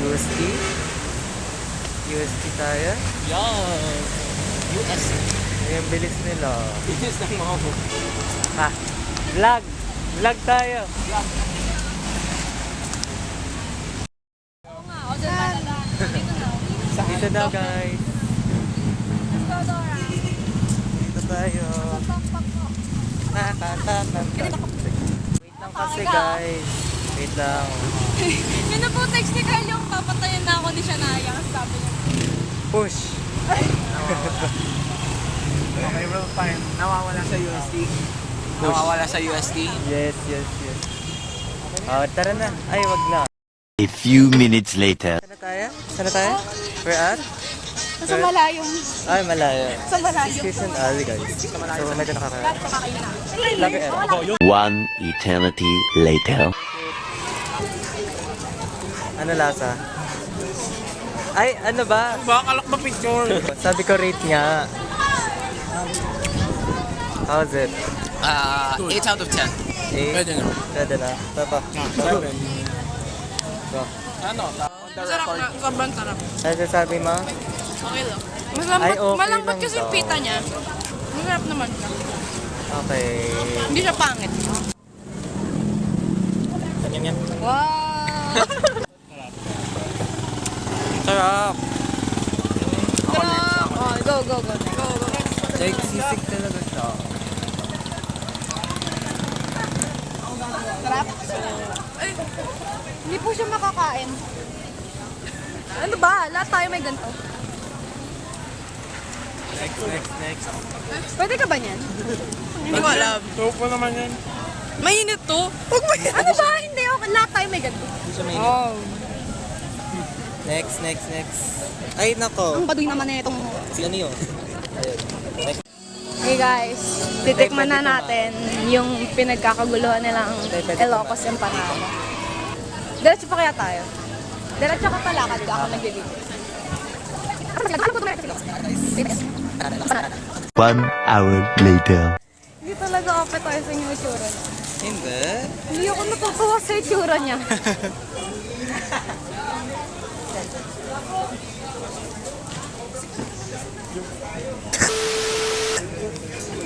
USD? USD tayo? Yan. US. Ay, ang bilis nila. Bilis ng mga mo. Ha? Vlog! Vlog tayo! Vlog. Oo nga, o dyan ba? Dito na. Dito daw guys. Let's go, Dora. Dito tayo. Pakpak po. Wait lang kasi guys. Wait lang. Yun na po text ni Carl yung papatayin na ako ni Shania. Kasi sabi niya. Push! Okay, bro, fine. Nawawala sa USD. Nawawala sa USD. Yes, yes, yes. Oh, tara na. Ay, wag na. A few minutes later. Saan na tayo? Saan na tayo? We're at? Sa malayong. Ay, malayo. Sa malayong. Station Alley guys. So, medyo nakakaya. Lahat kumakain na. Love it. One eternity later. Ano lasa? Ay, ano ba? Bakalak ba picture? Sabi ko rate nga. How's it? 8 out of 10. 8? Pwede na. Pwede na. Papa. 7. Go. Ano? On the Masarap record. na. Sobrang sarap. Ano sasabi mo? Okay lang. Ay, okay Malambot lang kasi yung daw. pita niya. Masarap naman siya. Okay. Hindi siya pangit. Ganyan yan. Wow! Sarap. Sarap! Oh, go, go, go. Go, go. Like, sisig talaga siya. Sarap. Ay, hindi po siya makakain. Ano ba? Lahat tayo may ganito. Next. Pwede ka ba niyan? Hindi ko alam. Sopo naman yan. Mainit to. Huwag mo yan. Ano ba? Hindi ako. Lahat tayo may ganito. Hindi siya mainit. Oh. Next. Ay, nako. Ang baduy naman na itong... Si ano yun? Ayun. Next. Hey guys, titikman na natin yung pinagkakaguluhan nilang Ilocos Empanada. Diretso pa kaya tayo? Diretso ka pala kasi ako nag-video. 1 hour later. Hindi talaga appetizing yung itsura niya. Hindi. Hindi ako natutuwa sa itsura niya.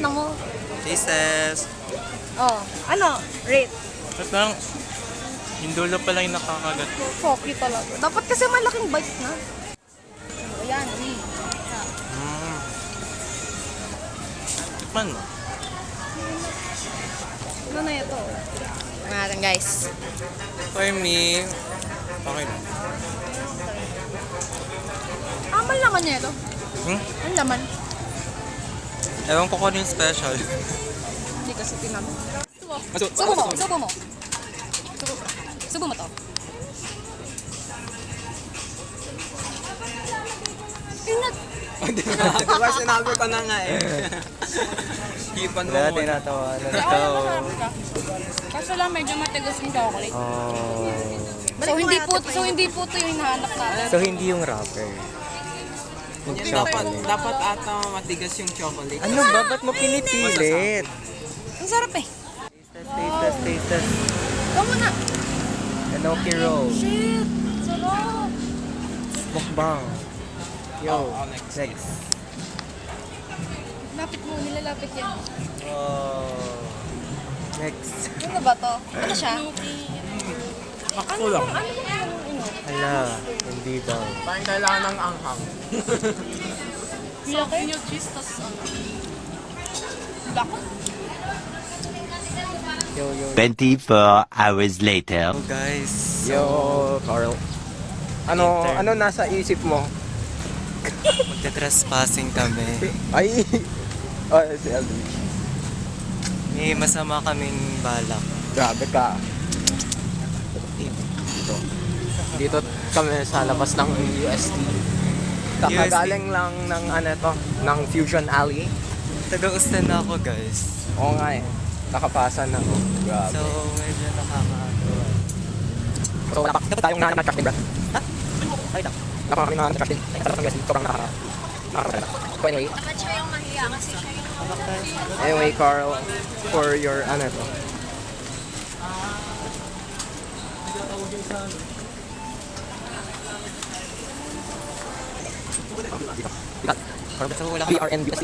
Ano mo? Jesus. Oh, ano? Rate. At lang, yung dulo pa lang yung nakakagat. Fuck you talaga. Dapat kasi malaking bite na. Ayan, Tikman mo. ano na ito? Tingnan natin guys. For me, okay na. Amal naman niya ito. Ang laman. Ewan ko kung ano yung special. Hindi kasi tinanong. Subo mo. Subo mo to. Pinag... Diba sinabi ko na nga eh. Hipan mo Wala, muna. tinatawanan Ay, ko. masarap siya. Kaso lang medyo matigas yung chocolate. Oh. So hindi po ito yung hinahanap natin. So, hindi yung wrapper. Yung chocolate. Dapat ata matigas yung chocolate. Ano ba? Ba't mo pinipilit? Ang sarap eh. Taste. Ikaw muna. Kanoki roll. Shit! Sarap! Mukbang. Yo. Oh, Next. Lapit mo, nilalapit yan. Oh. Next. Ano ba to? Ano siya? Makso lang. Ano ba yung Hala. Hindi daw. Parang kailangan ng anghang. Laki? Yung cheese, tas Bako? Yo. 24 hours later. Oh, guys. Yo, Carl. Ano nasa isip mo? Magte-trespassing kami. Ay! Oh, si Aldrich. May masama kaming balak. Grabe ka. Dito kami sa labas ng USD. Kakagaling lang ng ng Fusion Alley. Taga-ustan na ako, guys. Oo nga eh. Nakapasan na ako. Grabe. So, medyo nakakatawa. So, dapat tayong na-attract din, bro. Ha? Ay, lang. Dapat kami na-attract din. Dapat kami sobrang nakakapasala. So, anyway. Anyway, Carl, for your, Ikat. PRNBSC.